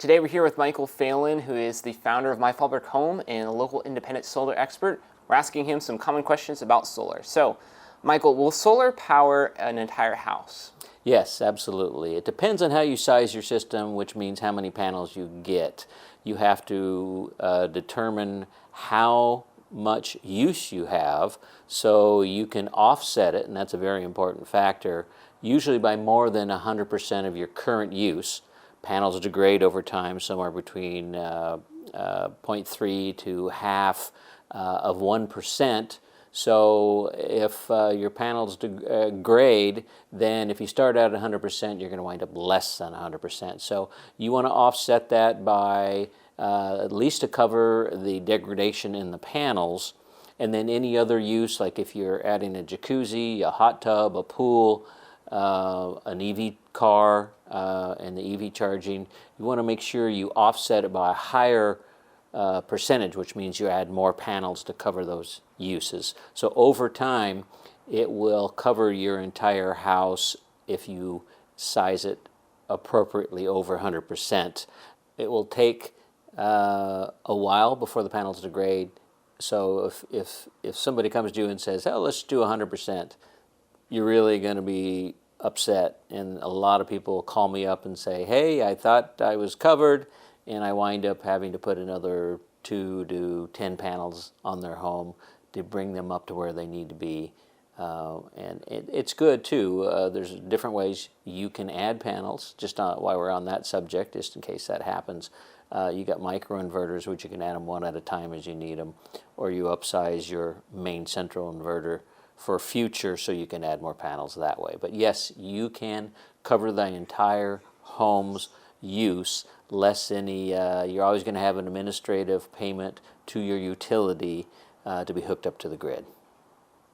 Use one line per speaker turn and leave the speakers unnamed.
Today we're here with Michael Phelan, who is the founder of My Fallbrook Home and a local independent solar expert. We're asking him some common questions about solar. So, Michael, will solar power an entire house?
Yes, absolutely. It depends on how you size your system, which means how many panels you get. You have to determine how much use you have so you can offset it, and that's a very important factor, usually by more than 100% of your current use. Panels degrade over time somewhere between 0.3 to half of 1%. So if your panels degrade, then if you start out at 100%, you're going to wind up less than 100%. So you want to offset that by at least to cover the degradation in the panels, and then any other use, like if you're adding a jacuzzi, a hot tub, a pool, an EV car, and the EV charging, you want to make sure you offset it by a higher percentage, which means you add more panels to cover those uses. So over time, it will cover your entire house if you size it appropriately over 100%. It will take a while before the panels degrade. So if somebody comes to you and says, "Oh, let's do 100%," you're really going to be upset. And a lot of people call me up and say, "Hey, I thought I was covered," and I wind up having to put another 2 to 10 panels on their home to bring them up to where they need to be. And it's good too. There's different ways you can add panels, just while we're on that subject, just in case that happens. You got microinverters, which you can add them one at a time as you need them, or you upsize your main central inverter for future so you can add more panels that way. But yes, you can cover the entire home's use, less any, you're always going to have an administrative payment to your utility to be hooked up to the grid.